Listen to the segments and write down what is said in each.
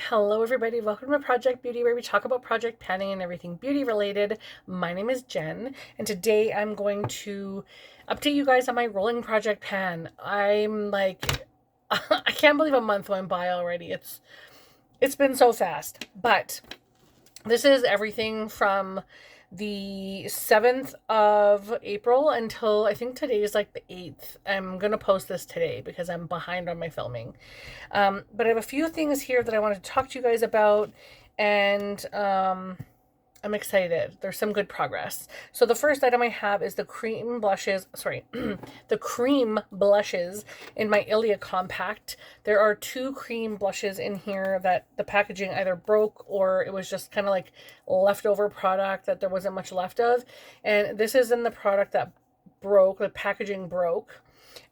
Hello everybody, welcome to Project Beauty where we talk about project panning and everything beauty related. My name is Jen and today I'm going to update you guys on my rolling project pan. I'm like I can't believe a month went by already. It's been so fast. But this is everything from the 7th of April until I think today is like the 8th. I'm going to post this today because I'm behind on my filming. But I have a few things here that I want to talk to you guys about, and I'm excited. There's some good progress. So the first item I have is the cream blushes, the cream blushes in my Ilia Compact. There are two cream blushes in here that the packaging either broke or it was just kind of like leftover product that there wasn't much left of. And this is in the product that broke, the packaging broke.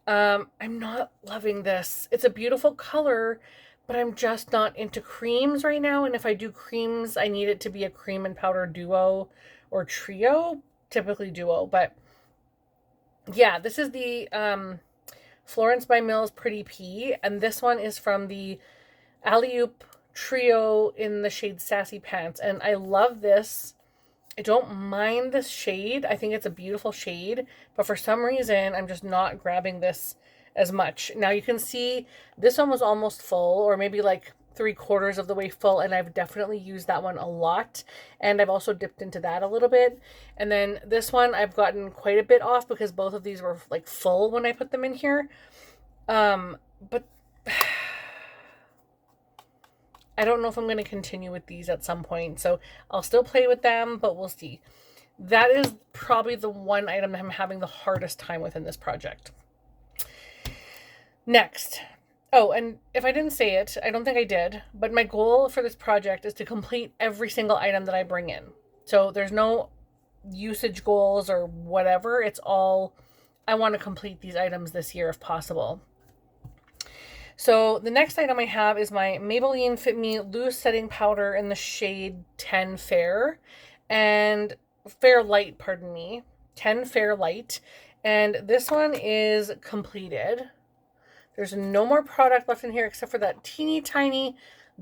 I'm not loving this. It's a beautiful color, but I'm just not into creams right now. And if I do creams, I need it to be a cream and powder duo or trio, typically duo. But yeah, this is the Florence by Mills Pretty Pea, and this one is from the Alley-Oop Trio in the shade Sassy Pants. And I love this. I don't mind this shade. I think it's a beautiful shade, but for some reason, I'm just not grabbing this as much. Now you can see this one was almost full, or maybe like 3/4 of the way full, and I've definitely used that one a lot, and I've also dipped into that a little bit. And then this one I've gotten quite a bit off because both of these were like full when I put them in here. But I don't know if I'm going to continue with these at some point, so I'll still play with them, but we'll see. That is probably the one item that I'm having the hardest time with in this project. Next. Oh, and if I didn't say it, I don't think I did, but my goal for this project is to complete every single item that I bring in. So there's no usage goals or whatever. It's all, I want to complete these items this year if possible. So the next item I have is my Maybelline Fit Me Loose Setting Powder in the shade 10 Fair. And Fair Light, pardon me. 10 Fair Light. And this one is completed. There's no more product left in here except for that teeny tiny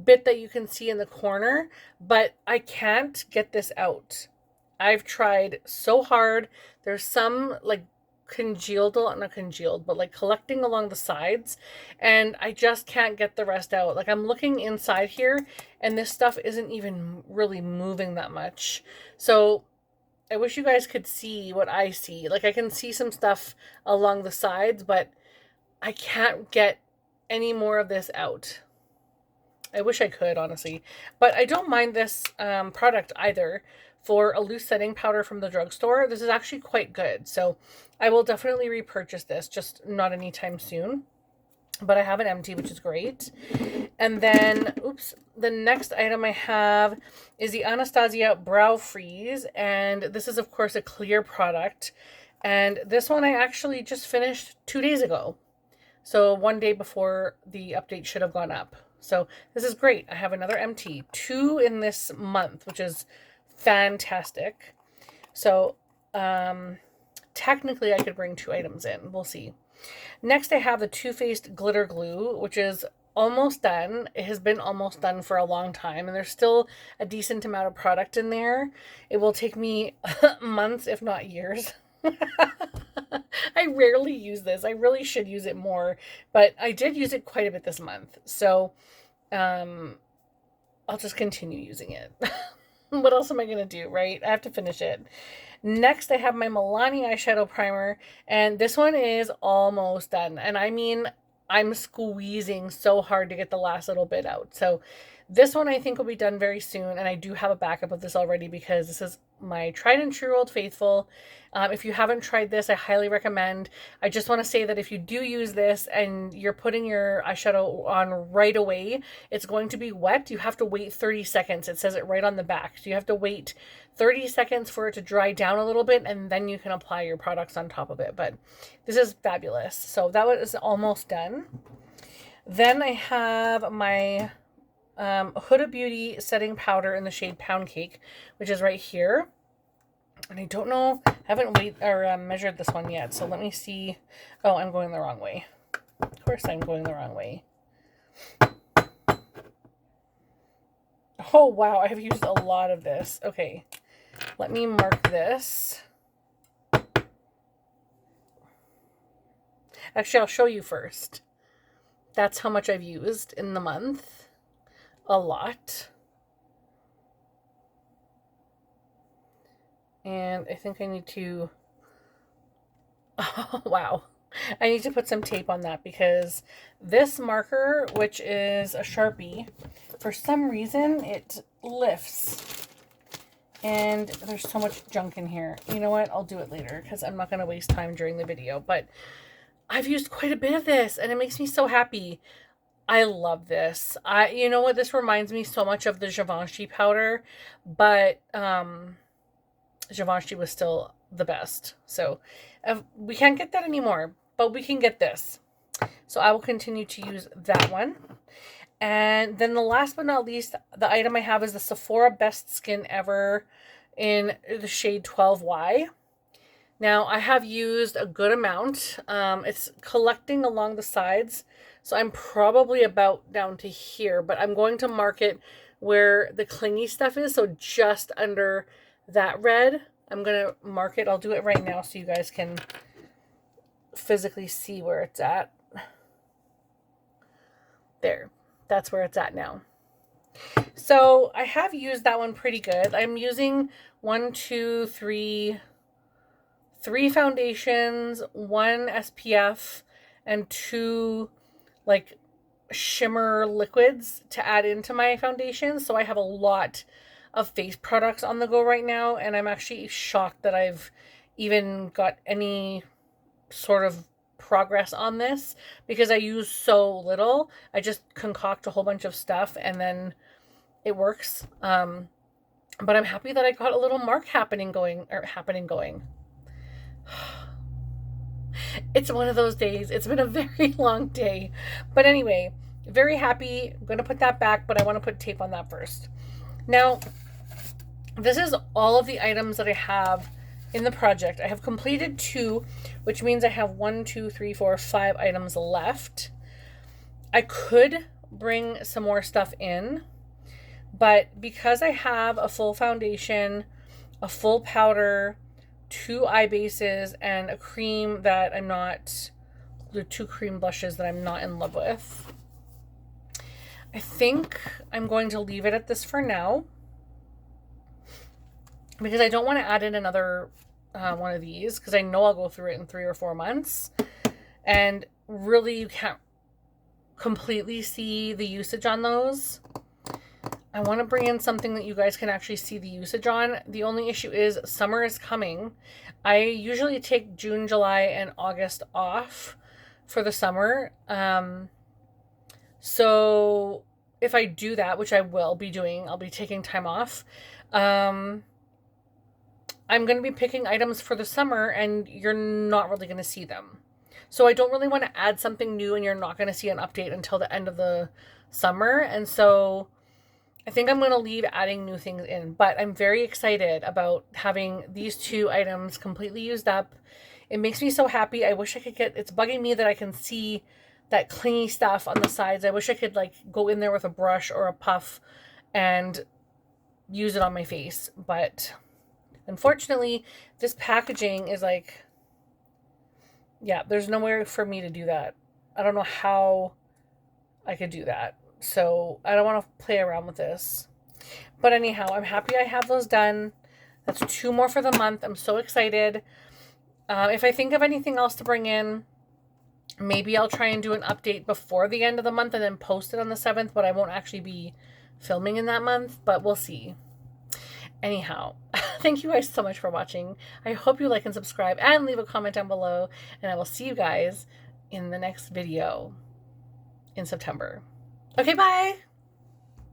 bit that you can see in the corner. But I can't get this out. I've tried so hard. There's some like congealed, not congealed, but like collecting along the sides, and I just can't get the rest out. Like I'm looking inside here and this stuff isn't even really moving that much. So I wish you guys could see what I see. Like I can see some stuff along the sides, but I can't get any more of this out. I wish I could, honestly. But I don't mind this product either. For a loose setting powder from the drugstore, this is actually quite good. So I will definitely repurchase this, just not anytime soon. But I have an empty, which is great. And then, the next item I have is the Anastasia Brow Freeze. And this is, of course, a clear product. And this one I actually just finished 2 days ago. So one day before the update should have gone up. So this is great. I have another empty, 2 in this month, which is fantastic. So technically I could bring 2 items in. We'll see. Next I have the Too Faced Glitter Glue, which is almost done. It has been almost done for a long time, and there's still a decent amount of product in there. It will take me months, if not years. I rarely use this. I really should use it more, but I did use it quite a bit this month. So I'll just continue using it. What else am I going to do, right? I have to finish it. Next, I have my Milani eyeshadow primer, and this one is almost done. And I mean, I'm squeezing so hard to get the last little bit out. So this one I think will be done very soon, and I do have a backup of this already because this is my tried and true Old Faithful. If you haven't tried this, I highly recommend. I just want to say that if you do use this and you're putting your eyeshadow on right away, it's going to be wet. You have to wait 30 seconds. It says it right on the back. So you have to wait 30 seconds for it to dry down a little bit, and then you can apply your products on top of it. But this is fabulous. So that was almost done. Then I have my Huda Beauty setting powder in the shade Pound Cake, which is right here. And I don't know, I haven't measured this one yet, so let me see. Oh, I'm going the wrong way. Of course I'm going the wrong way. Oh, wow. I have used a lot of this. Okay. Let me mark this. Actually, I'll show you first. That's how much I've used in the month. A lot. And I think I need to... Oh, wow. I need to put some tape on that because this marker, which is a Sharpie, for some reason it lifts. And there's so much junk in here. You know what? I'll do it later because I'm not going to waste time during the video. But I've used quite a bit of this and it makes me so happy. I love this. You know what? This reminds me so much of the Givenchy powder, but Givenchy was still the best. So we can't get that anymore, but we can get this. So I will continue to use that one. And then the last but not least, the item I have is the Sephora Best Skin Ever in the shade 12Y. Now, I have used a good amount. It's collecting along the sides, so I'm probably about down to here, but I'm going to mark it where the clingy stuff is, so just under that red. I'm going to mark it. I'll do it right now so you guys can physically see where it's at. There. That's where it's at now. So I have used that one pretty good. I'm using three foundations, 1 SPF, and 2 like shimmer liquids to add into my foundation. So I have a lot of face products on the go right now, and I'm actually shocked that I've even got any sort of progress on this because I use so little. I just concoct a whole bunch of stuff and then it works. But I'm happy that I got a little mark happening going. It's one of those days. It's been a very long day. But anyway, very happy. I'm going to put that back, but I want to put tape on that first. Now, this is all of the items that I have in the project. I have completed 2, which means I have 1, 2, 3, 4, 5 items left. I could bring some more stuff in, but because I have a full foundation, a full powder, 2 eye bases, and a cream that I'm not, the 2 cream blushes that I'm not in love with, I think I'm going to leave it at this for now because I don't want to add in another one of these because I know I'll go through it in 3 or 4 months, and really you can't completely see the usage on those. I want to bring in something that you guys can actually see the usage on. The only issue is summer is coming. I usually take June, July, and August off for the summer. So if I do that, which I will be doing, I'll be taking time off. I'm going to be picking items for the summer and you're not really going to see them. So I don't really want to add something new and you're not going to see an update until the end of the summer. And so I think I'm going to leave adding new things in, but I'm very excited about having these 2 items completely used up. It makes me so happy. I wish I could it's bugging me that I can see that clingy stuff on the sides. I wish I could like go in there with a brush or a puff and use it on my face, but unfortunately, this packaging is like, yeah, there's nowhere for me to do that. I don't know how I could do that. So I don't want to play around with this. But anyhow, I'm happy I have those done. That's 2 more for the month. I'm so excited. If I think of anything else to bring in, maybe I'll try and do an update before the end of the month and then post it on the 7th, but I won't actually be filming in that month, but we'll see. Anyhow, thank you guys so much for watching. I hope you like and subscribe and leave a comment down below, and I will see you guys in the next video in September. Okay, bye!